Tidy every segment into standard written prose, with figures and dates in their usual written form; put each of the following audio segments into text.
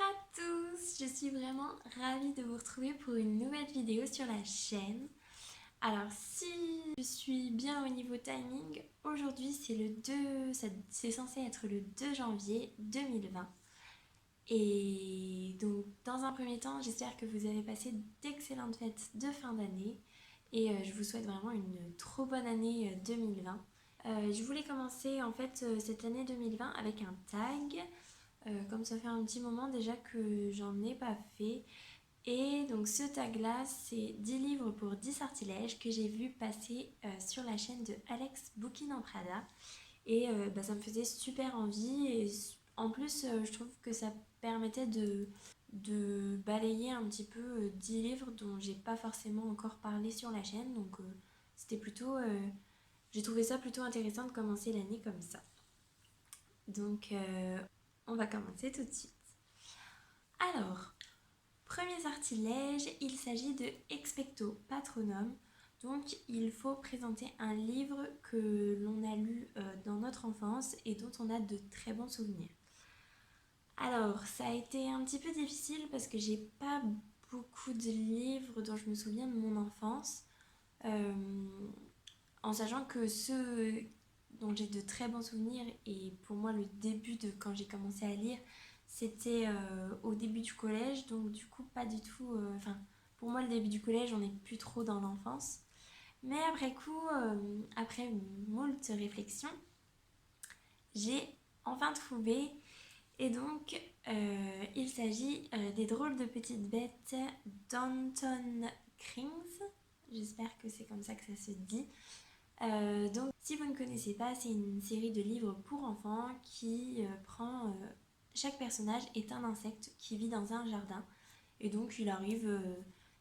à tous, je suis vraiment ravie de vous retrouver pour une nouvelle vidéo sur la chaîne. Alors si je suis bien au niveau timing, aujourd'hui c'est censé être le 2 janvier 2020. Et donc dans un premier temps, j'espère que vous avez passé d'excellentes fêtes de fin d'année et je vous souhaite vraiment une trop bonne année 2020. Je voulais commencer en fait cette année 2020 avec un tag. Comme ça fait un petit moment déjà que j'en ai pas fait. Et donc ce tag là, c'est 10 livres pour 10 sortilèges que j'ai vu passer sur la chaîne de Alex Bookin en Prada. Et ça me faisait super envie. Et en plus, je trouve que ça permettait de balayer un petit peu 10 livres dont j'ai pas forcément encore parlé sur la chaîne. Donc c'était plutôt... j'ai trouvé ça plutôt intéressant de commencer l'année comme ça. Donc on va commencer tout de suite. Alors, premier sortilège, il s'agit de Expecto Patronum. Donc il faut présenter un livre que l'on a lu dans notre enfance et dont on a de très bons souvenirs. Alors ça a été un petit peu difficile parce que j'ai pas beaucoup de livres dont je me souviens de mon enfance. En sachant que ceux dont j'ai de très bons souvenirs, et pour moi le début de quand j'ai commencé à lire, c'était au début du collège, donc du coup pas du tout... pour moi le début du collège, on n'est plus trop dans l'enfance. Mais après coup, après moult réflexions, j'ai enfin trouvé. Et donc, il s'agit des drôles de petites bêtes d'Anton Krings. J'espère que c'est comme ça que ça se dit. Donc si vous ne connaissez pas, c'est une série de livres pour enfants qui prend... chaque personnage est un insecte qui vit dans un jardin. Et donc il arrive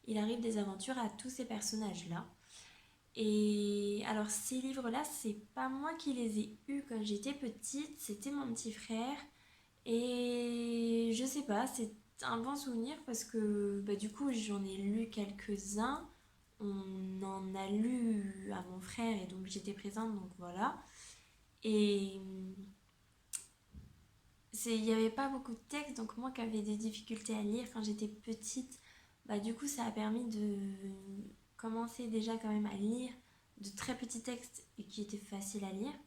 des aventures à tous ces personnages-là. Et alors ces livres-là, c'est pas moi qui les ai eus quand j'étais petite, c'était mon petit frère. Et je sais pas, c'est un bon souvenir parce que du coup j'en ai lu quelques-uns. On en a lu à mon frère et donc j'étais présente, donc voilà. Et il n'y avait pas beaucoup de texte, donc moi qui avais des difficultés à lire quand j'étais petite, du coup ça a permis de commencer déjà quand même à lire de très petits textes et qui étaient faciles à lire.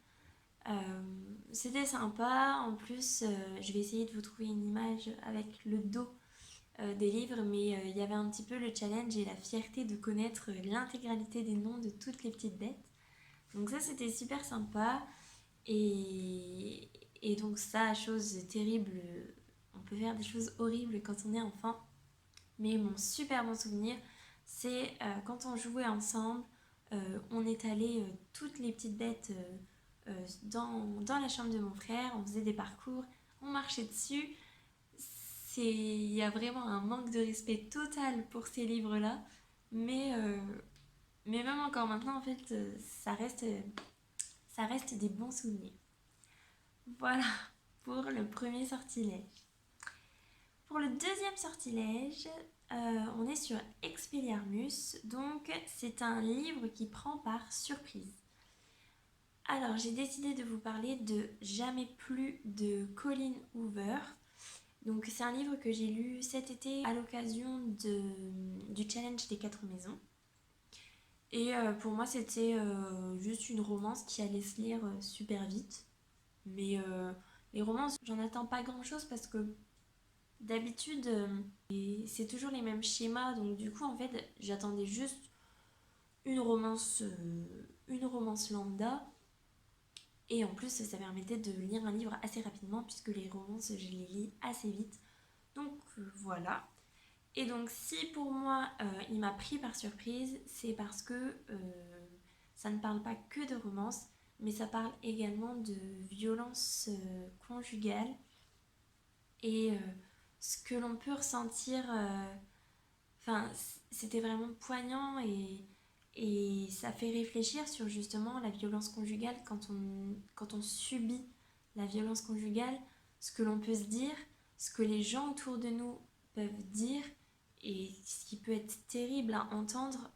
C'était sympa, en plus je vais essayer de vous trouver une image avec le dos des livres, mais il y avait un petit peu le challenge et la fierté de connaître l'intégralité des noms de toutes les petites bêtes. Donc ça c'était super sympa. Et donc ça, chose terrible, on peut faire des choses horribles quand on est enfant. Mais mon super bon souvenir, c'est quand on jouait ensemble, on étalait toutes les petites bêtes dans la chambre de mon frère, on faisait des parcours, on marchait dessus. Il y a vraiment un manque de respect total pour ces livres-là, mais même encore maintenant, en fait, ça reste des bons souvenirs. Voilà pour le premier sortilège. Pour le deuxième sortilège, on est sur Expelliarmus, donc c'est un livre qui prend par surprise. Alors j'ai décidé de vous parler de Jamais plus de Colleen Hoover. Donc c'est un livre que j'ai lu cet été à l'occasion du challenge des 4 maisons. Et pour moi c'était juste une romance qui allait se lire super vite. Mais les romances, j'en attends pas grand chose parce que d'habitude c'est toujours les mêmes schémas. Donc du coup en fait j'attendais juste une romance lambda. Et en plus ça permettait de lire un livre assez rapidement puisque les romances je les lis assez vite. Donc voilà. Et donc si pour moi il m'a pris par surprise, c'est parce que ça ne parle pas que de romance, mais ça parle également de violence conjugale et ce que l'on peut ressentir. C'était vraiment poignant et ça fait réfléchir sur justement la violence conjugale quand on subit la violence conjugale, ce que l'on peut se dire, ce que les gens autour de nous peuvent dire et ce qui peut être terrible à entendre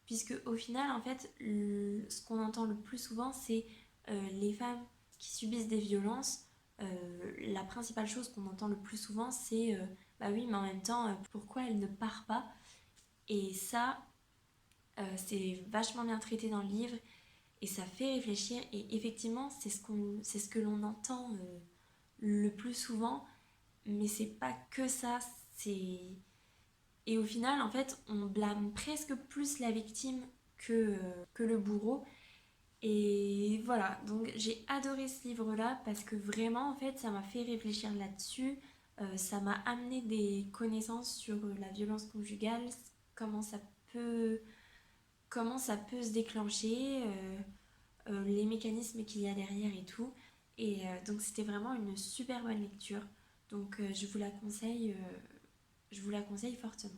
puisque au final en fait ce qu'on entend le plus souvent c'est les femmes qui subissent des violences la principale chose qu'on entend le plus souvent, c'est bah oui, mais en même temps, pourquoi elle ne part pas? Et ça, c'est vachement bien traité dans le livre et ça fait réfléchir. Et effectivement, c'est ce que l'on entend le plus souvent, mais c'est pas que ça. C'est Et au final, en fait, on blâme presque plus la victime que le bourreau. Et voilà, donc j'ai adoré ce livre-là parce que vraiment, en fait, ça m'a fait réfléchir là-dessus. Ça m'a amené des connaissances sur la violence conjugale, comment ça peut, comment ça peut se déclencher, les mécanismes qu'il y a derrière et tout. Et donc c'était vraiment une super bonne lecture. Donc je vous la conseille fortement.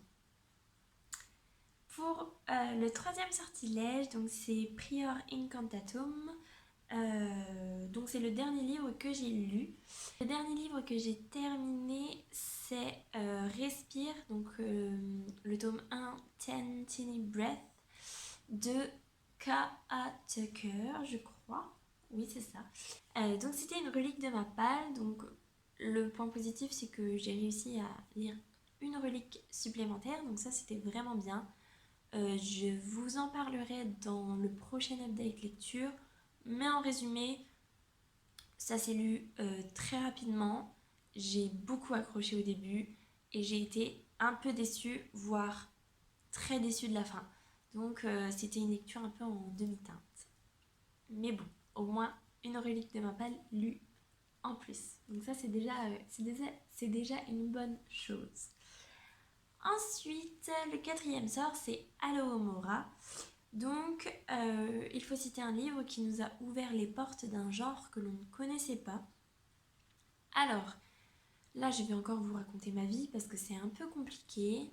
Pour le troisième sortilège, donc c'est Prior Incantatum. Donc c'est le dernier livre que j'ai lu. Le dernier livre que j'ai terminé, c'est Respire, donc le tome 1, Ten Tiny Breath, de K.A. Tucker, je crois. Oui, c'est ça. Donc c'était une relique de ma palle. Donc le point positif, c'est que j'ai réussi à lire une relique supplémentaire. Donc ça, c'était vraiment bien. Je vous en parlerai dans le prochain update lecture. Mais en résumé, ça s'est lu très rapidement. J'ai beaucoup accroché au début et j'ai été un peu déçue, voire très déçue de la fin. Donc c'était une lecture un peu en demi-teinte. Mais bon, au moins une relique de ma palle lue en plus. Donc ça c'est déjà une bonne chose. Ensuite, le quatrième sort, c'est Alohomora. Donc, il faut citer un livre qui nous a ouvert les portes d'un genre que l'on ne connaissait pas. Alors, là, je vais encore vous raconter ma vie parce que c'est un peu compliqué.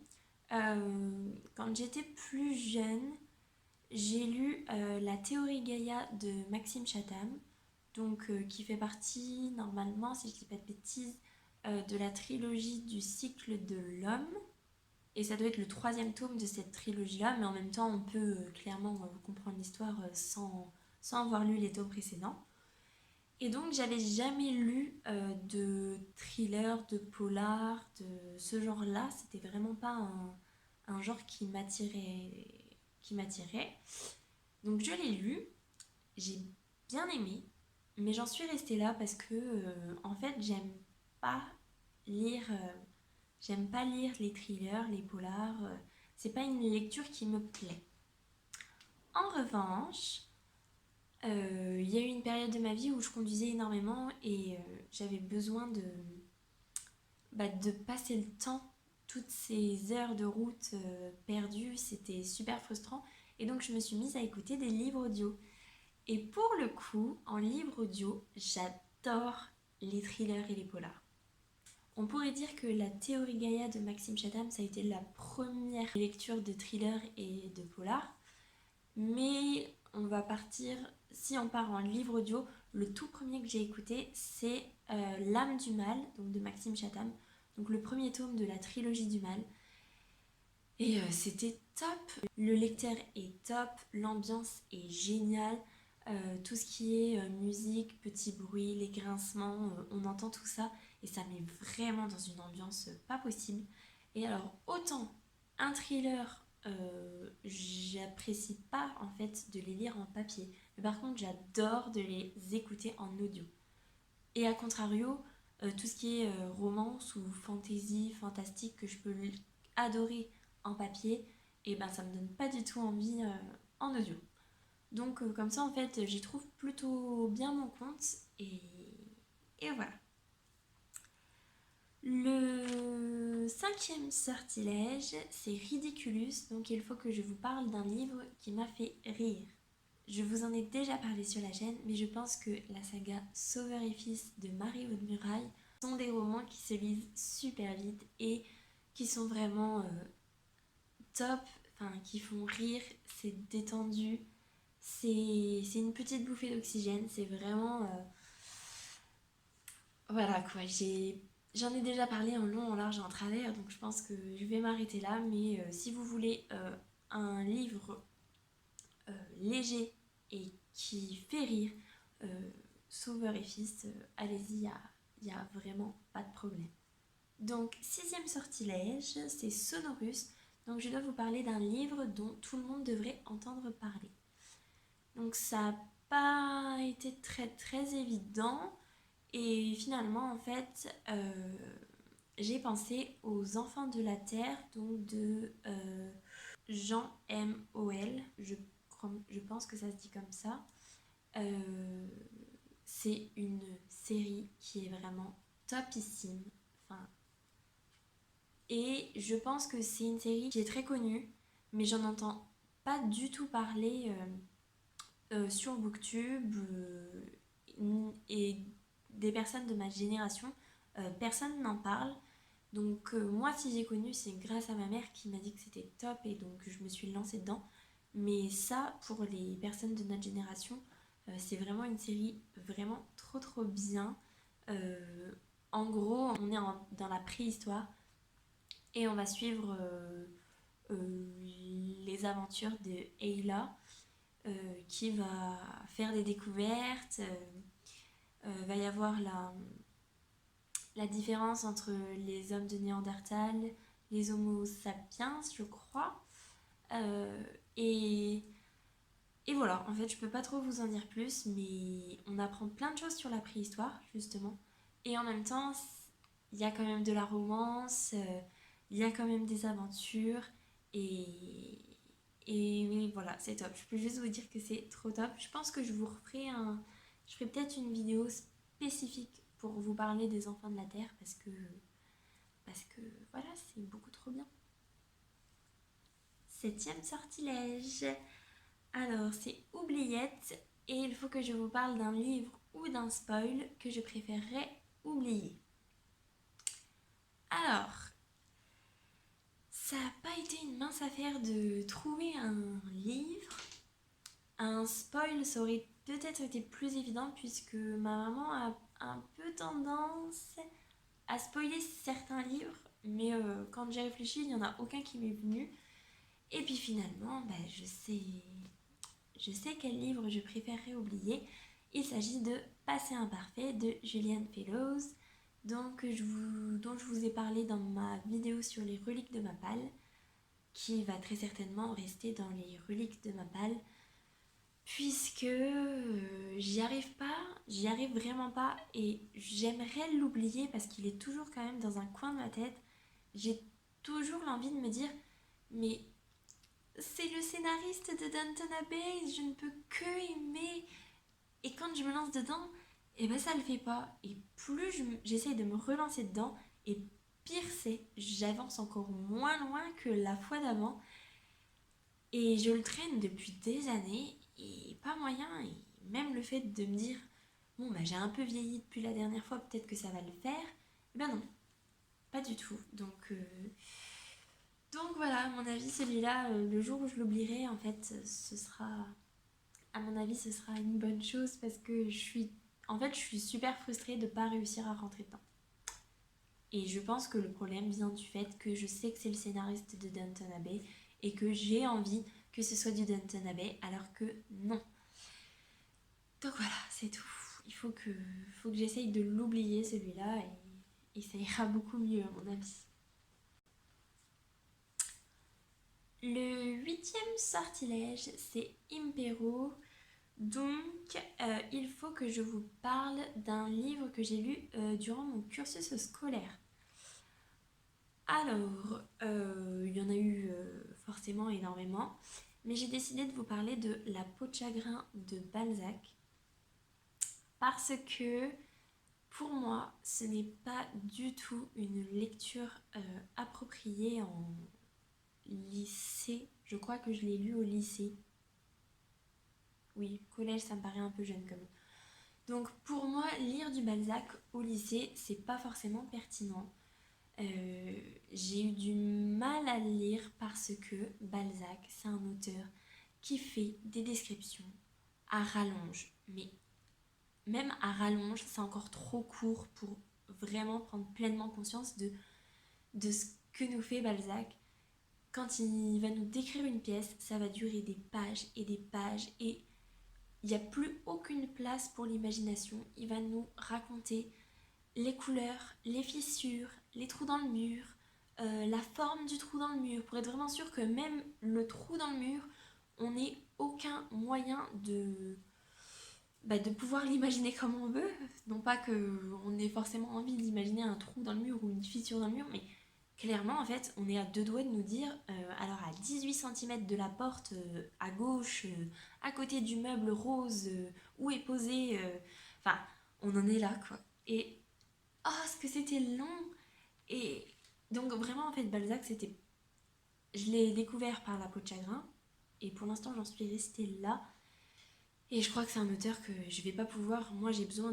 Quand j'étais plus jeune, j'ai lu La théorie Gaïa de Maxime Chatham, donc qui fait partie, normalement, si je ne dis pas de bêtises, de la trilogie du cycle de l'homme. Et ça doit être le troisième tome de cette trilogie-là, mais en même temps, on peut clairement comprendre l'histoire sans avoir lu les tomes précédents. Et donc, j'avais jamais lu de thriller, de polar, de ce genre-là. C'était vraiment pas un genre qui m'attirait. Donc, je l'ai lu, j'ai bien aimé, mais j'en suis restée là parce que, en fait, pas lire. J'aime pas lire les thrillers, les polars. C'est pas une lecture qui me plaît. En revanche, il y a eu une période de ma vie où je conduisais énormément et j'avais besoin de passer le temps. Toutes ces heures de route perdues, c'était super frustrant. Et donc je me suis mise à écouter des livres audio. Et pour le coup, en livre audio, j'adore les thrillers et les polars. On pourrait dire que la théorie Gaïa de Maxime Chatham, ça a été la première lecture de thriller et de polar. Mais on va partir, si on part en livre audio, le tout premier que j'ai écouté, c'est L'âme du mal, donc de Maxime Chatham. Donc le premier tome de la trilogie du mal. Et c'était top. Le lecteur est top, l'ambiance est géniale. Tout ce qui est musique, petits bruits, les grincements, on entend tout ça et ça met vraiment dans une ambiance pas possible. Et alors autant un thriller, j'apprécie pas en fait de les lire en papier, mais par contre j'adore de les écouter en audio. Et à contrario, tout ce qui est romance ou fantasy, fantastique que je peux adorer en papier, et ben ça me donne pas du tout envie en audio. Donc comme ça en fait j'y trouve plutôt bien mon compte et voilà. Le cinquième sortilège, c'est Ridiculous, donc il faut que je vous parle d'un livre qui m'a fait rire. Je vous en ai déjà parlé sur la chaîne, mais je pense que la saga Sauveur et Fils de Marie-Aude Muraille sont des romans qui se lisent super vite et qui sont vraiment top, enfin qui font rire, c'est détendu, c'est une petite bouffée d'oxygène, c'est vraiment... voilà quoi, j'en ai déjà parlé en long, en large et en travers, donc je pense que je vais m'arrêter là, mais si vous voulez un livre léger et qui fait rire, Sauveur et Fils, allez-y, il n'y a vraiment pas de problème. Donc, sixième sortilège, c'est Sonorus. Donc, je dois vous parler d'un livre dont tout le monde devrait entendre parler. Donc, ça n'a pas été très très évident. Et finalement, en fait, j'ai pensé aux Enfants de la Terre, donc de Jean M.O.L. Je pense que ça se dit comme ça. C'est une série qui est vraiment topissime. Enfin, et je pense que c'est une série qui est très connue, mais j'en entends pas du tout parler sur Booktube et des personnes de ma génération. Personne n'en parle. Donc moi, si j'ai connu, c'est grâce à ma mère qui m'a dit que c'était top et donc je me suis lancée dedans. Mais ça, pour les personnes de notre génération, c'est vraiment une série vraiment trop trop bien. En gros, on est dans la préhistoire et on va suivre les aventures de Ayla qui va faire des découvertes. Va y avoir la différence entre les hommes de Néandertal, les Homo sapiens, je crois. Euh, et, et voilà, en fait, je peux pas trop vous en dire plus, mais on apprend plein de choses sur la préhistoire, justement. Et en même temps, il y a quand même de la romance, il y a quand même des aventures, et, et oui, voilà, c'est top. Je peux juste vous dire que c'est trop top. Je pense que je ferai peut-être une vidéo spécifique pour vous parler des enfants de la Terre, parce que voilà, c'est beaucoup trop bien. Septième sortilège. Alors, c'est Oubliette, et il faut que je vous parle d'un livre ou d'un spoil que je préférerais oublier. Alors, ça n'a pas été une mince affaire de trouver un livre. Un spoil, ça aurait peut-être été plus évident puisque ma maman a un peu tendance à spoiler certains livres, mais quand j'ai réfléchi, il n'y en a aucun qui m'est venu. Et puis finalement, je sais quel livre je préférerais oublier. Il s'agit de Passé imparfait de Julian Fellowes, dont je vous ai parlé dans ma vidéo sur les reliques de Mapal, qui va très certainement rester dans les reliques de Mapal, puisque j'y arrive vraiment pas, et j'aimerais l'oublier parce qu'il est toujours quand même dans un coin de ma tête. J'ai toujours l'envie de me dire, mais c'est le scénariste de Downton Abbey, je ne peux que aimer. Et quand je me lance dedans, et ben ça le fait pas. Et plus j'essaye de me relancer dedans, et pire c'est, j'avance encore moins loin que la fois d'avant. Et je le traîne depuis des années, et pas moyen. Et même le fait de me dire, bon bah j'ai un peu vieilli depuis la dernière fois, peut-être que ça va le faire. Et ben non, pas du tout. Donc voilà, à mon avis, celui-là, le jour où je l'oublierai, en fait, à mon avis, ce sera une bonne chose parce que je suis super frustrée de ne pas réussir à rentrer dedans. Et je pense que le problème vient du fait que je sais que c'est le scénariste de Downton Abbey et que j'ai envie que ce soit du Downton Abbey alors que non. Donc voilà, c'est tout. Faut que j'essaye de l'oublier celui-là et ça ira beaucoup mieux à mon avis. Le huitième sortilège, c'est Impero. Donc, il faut que je vous parle d'un livre que j'ai lu durant mon cursus scolaire. Alors, il y en a eu forcément énormément, mais j'ai décidé de vous parler de La peau de chagrin de Balzac, parce que pour moi, ce n'est pas du tout une lecture appropriée en lycée. Je crois que je l'ai lu au lycée. Oui, collège, ça me paraît un peu jeune quand même. Donc pour moi, lire du Balzac au lycée, c'est pas forcément pertinent. J'ai eu du mal à le lire parce que Balzac, c'est un auteur qui fait des descriptions à rallonge. Mais même à rallonge, c'est encore trop court pour vraiment prendre pleinement conscience de ce que nous fait Balzac. Quand il va nous décrire une pièce, ça va durer des pages et des pages et il n'y a plus aucune place pour l'imagination. Il va nous raconter les couleurs, les fissures, les trous dans le mur, la forme du trou dans le mur, pour être vraiment sûr que même le trou dans le mur, on n'ait aucun moyen de pouvoir l'imaginer comme on veut. Non pas qu'on ait forcément envie d'imaginer un trou dans le mur ou une fissure dans le mur, mais clairement, en fait, on est à deux doigts de nous dire, alors à 18 cm de la porte, à gauche, à côté du meuble rose, où est posé... Enfin, on en est là, quoi. Et, oh, ce que c'était long. Et donc, vraiment, en fait, Balzac, c'était... Je l'ai découvert par La peau de chagrin, et pour l'instant, j'en suis restée là. Et je crois que c'est un auteur que je vais pas pouvoir... Moi, j'ai besoin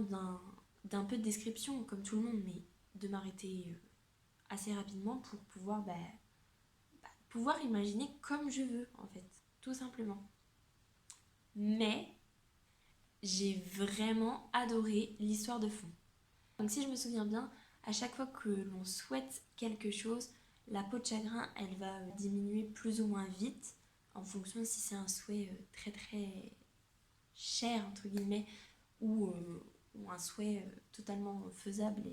d'un peu de description, comme tout le monde, mais de m'arrêter assez rapidement pour pouvoir imaginer comme je veux, en fait, tout simplement. Mais j'ai vraiment adoré l'histoire de fond. Donc si je me souviens bien, à chaque fois que l'on souhaite quelque chose, la peau de chagrin, elle va diminuer plus ou moins vite, en fonction de si c'est un souhait très très cher, entre guillemets, ou un souhait totalement faisable.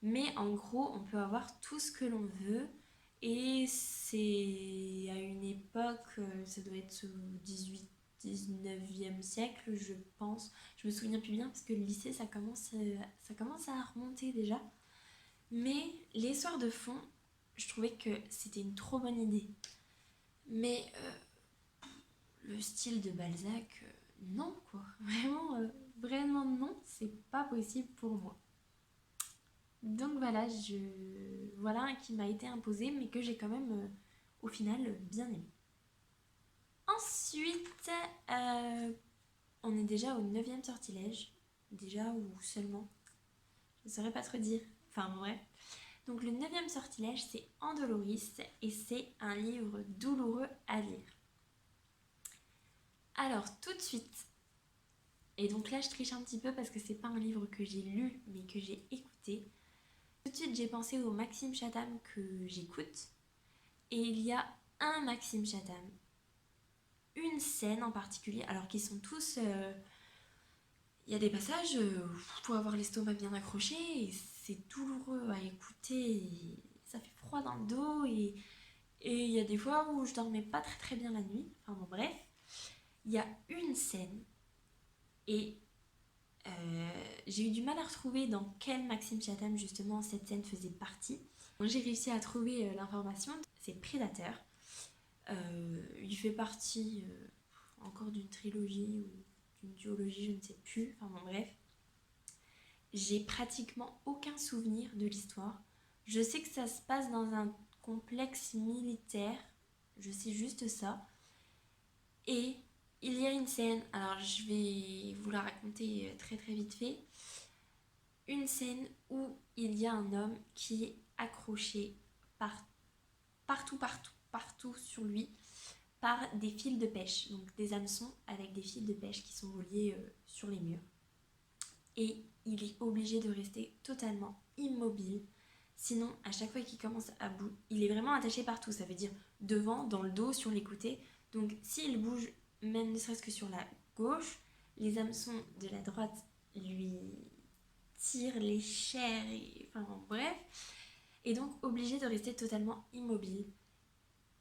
Mais en gros, on peut avoir tout ce que l'on veut. Et c'est à une époque, ça doit être au 19e siècle, je pense. Je me souviens plus bien parce que le lycée, ça commence à remonter déjà. Mais l'histoire de fond, je trouvais que c'était une trop bonne idée. Mais le style de Balzac, non quoi. Vraiment, vraiment non, c'est pas possible pour moi. Donc voilà, voilà un qui m'a été imposé, mais que j'ai quand même, au final, bien aimé. Ensuite, on est déjà au 9e sortilège. Déjà, ou seulement. Je ne saurais pas trop dire. Enfin, bref. Donc le 9e sortilège, c'est Andoloris, et c'est un livre douloureux à lire. Alors, tout de suite, et donc là, je triche un petit peu parce que c'est pas un livre que j'ai lu, mais que j'ai écouté. Tout de suite, j'ai pensé au Maxime Chatham que j'écoute. Et il y a un Maxime Chatham, une scène en particulier, alors qu'ils sont tous... Il y a des passages pour avoir l'estomac bien accroché, et c'est douloureux à écouter, et ça fait froid dans le dos, et il y a des fois où je dormais pas très très bien la nuit. Enfin bon, bref, il y a une scène, et j'ai eu du mal à retrouver dans quel Maxime Chatham justement cette scène faisait partie. Donc j'ai réussi à trouver l'information, c'est Prédateur. Il fait partie encore d'une trilogie ou d'une duologie, je ne sais plus. Enfin bon, bref. J'ai pratiquement aucun souvenir de l'histoire. Je sais que ça se passe dans un complexe militaire. Je sais juste ça. Et il y a une scène, alors je vais vous la raconter très très vite fait. Une scène où il y a un homme qui est accroché partout sur lui par des fils de pêche, donc des hameçons avec des fils de pêche qui sont reliés sur les murs. Et il est obligé de rester totalement immobile. Sinon, à chaque fois qu'il commence à bouger, il est vraiment attaché partout. Ça veut dire devant, dans le dos, sur les côtés. Donc s'il bouge, même ne serait-ce que sur la gauche, les hameçons de la droite lui tirent les chairs. Enfin bref. Et donc obligé de rester totalement immobile.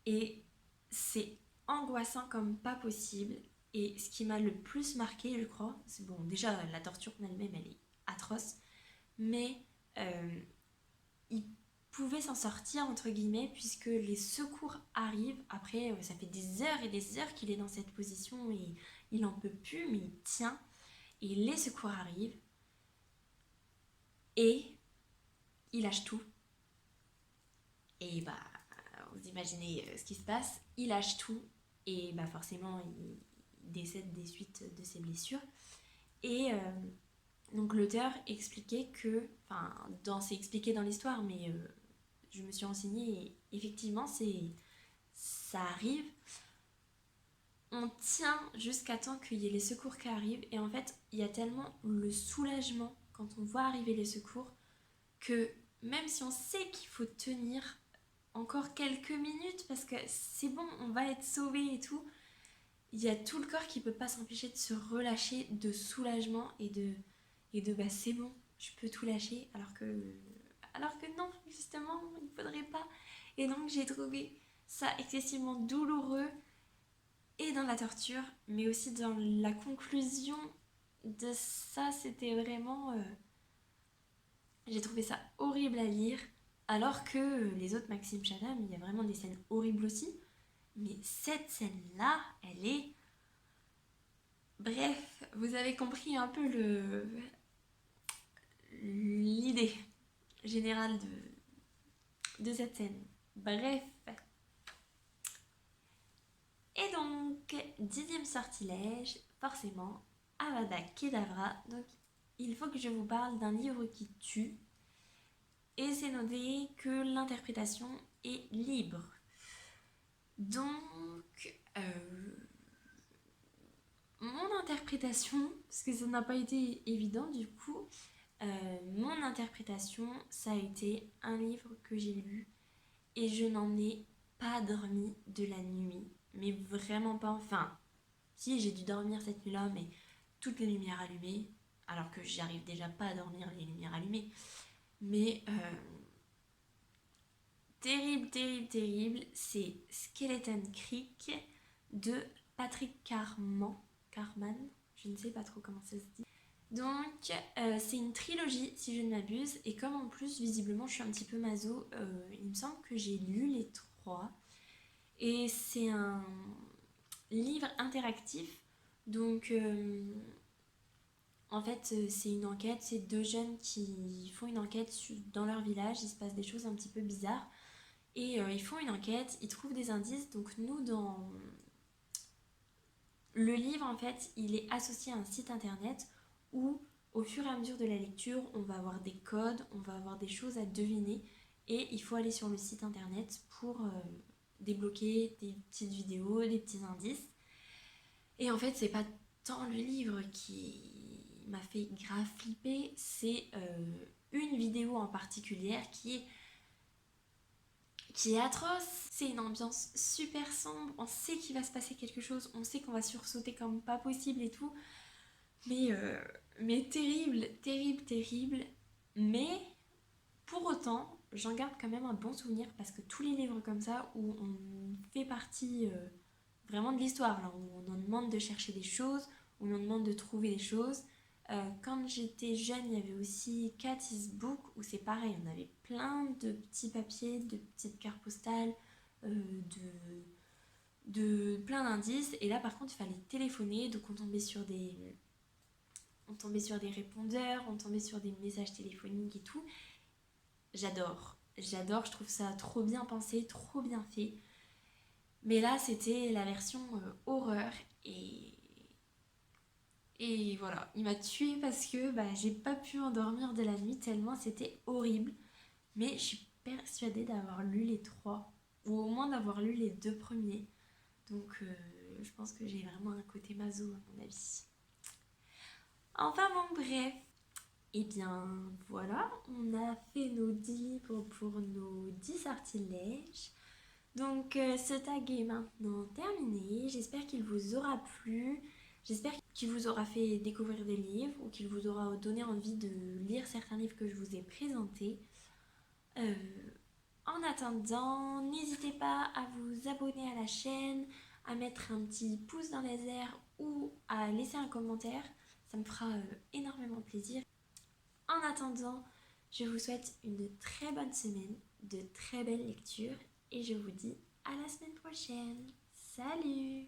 Et c'est angoissant comme pas possible. Et ce qui m'a le plus marqué, je crois, c'est bon, déjà la torture en elle-même, elle est atroce, mais il pouvait s'en sortir, entre guillemets, puisque les secours arrivent. Après, ça fait des heures et des heures qu'il est dans cette position et il n'en peut plus, mais il tient. Et les secours arrivent et il lâche tout. Et bah, vous imaginez ce qui se passe. Il lâche tout et bah forcément, il décède des suites de ses blessures. Et donc l'auteur expliquait que, enfin, c'est expliqué dans l'histoire, mais je me suis renseignée et effectivement, ça arrive. On tient jusqu'à temps qu'il y ait les secours qui arrivent, et en fait, il y a tellement le soulagement quand on voit arriver les secours que même si on sait qu'il faut tenir encore quelques minutes parce que c'est bon, on va être sauvé et tout, il y a tout le corps qui peut pas s'empêcher de se relâcher de soulagement et de bah c'est bon, je peux tout lâcher alors que non, justement, il ne faudrait pas. Et donc j'ai trouvé ça excessivement douloureux et dans la torture, mais aussi dans la conclusion de ça, c'était vraiment... j'ai trouvé ça horrible à lire, alors que les autres Maxime Chatham, il y a vraiment des scènes horribles aussi, mais cette scène-là, elle est... Bref, vous avez compris un peu l'idée générale de cette scène. Bref. Et donc, 10e sortilège, forcément, Avada Kedavra. Donc, il faut que je vous parle d'un livre qui tue. Et c'est noté que l'interprétation est libre. Donc, mon interprétation, parce que ça n'a pas été évident du coup, mon interprétation, ça a été un livre que j'ai lu et je n'en ai pas dormi de la nuit. Mais vraiment pas, enfin, si j'ai dû dormir cette nuit-là, mais toutes les lumières allumées, alors que j'arrive déjà pas à dormir les lumières allumées. Mais terrible, terrible, terrible, c'est Skeleton Creek de Patrick Carman, je ne sais pas trop comment ça se dit. Donc c'est une trilogie si je ne m'abuse, et comme en plus visiblement je suis un petit peu maso, il me semble que j'ai lu les 3, et c'est un livre interactif, donc en fait c'est une enquête, c'est 2 jeunes qui font une enquête dans leur village, il se passe des choses un petit peu bizarres, et ils font une enquête, ils trouvent des indices, donc nous dans le livre en fait il est associé à un site internet où au fur et à mesure de la lecture on va avoir des codes, on va avoir des choses à deviner, et il faut aller sur le site internet pour débloquer des petites vidéos, des petits indices. Et en fait c'est pas tant le livre qui m'a fait grave flipper, c'est une vidéo en particulier qui est atroce. C'est une ambiance super sombre, on sait qu'il va se passer quelque chose, on sait qu'on va sursauter comme pas possible et tout, mais terrible, terrible, terrible. Mais pour autant, j'en garde quand même un bon souvenir, parce que tous les livres comme ça, où on fait partie vraiment de l'histoire, là, où on en demande de chercher des choses, où on en demande de trouver des choses. Quand j'étais jeune, il y avait aussi Cat is Book, où c'est pareil, on avait plein de petits papiers, de petites cartes postales, de plein d'indices. Et là, par contre, il fallait téléphoner, donc on tombait sur des répondeurs, on tombait sur des messages téléphoniques et tout. J'adore, je trouve ça trop bien pensé, trop bien fait. Mais là, c'était la version horreur, et voilà, il m'a tuée parce que j'ai pas pu endormir de la nuit tellement c'était horrible. Mais je suis persuadée d'avoir lu les 3, ou au moins d'avoir lu les 2 premiers. Donc je pense que j'ai vraiment un côté maso à mon avis. Enfin bon, bref. Et bien voilà, on a fait nos 10 livres pour nos 10 sortilèges. Donc ce tag est maintenant terminé. J'espère qu'il vous aura plu. J'espère qu'il vous aura fait découvrir des livres, ou qu'il vous aura donné envie de lire certains livres que je vous ai présentés. En attendant, n'hésitez pas à vous abonner à la chaîne, à mettre un petit pouce dans les airs ou à laisser un commentaire. Ça me fera énormément plaisir. En attendant, je vous souhaite une très bonne semaine, de très belles lectures, et je vous dis à la semaine prochaine. Salut!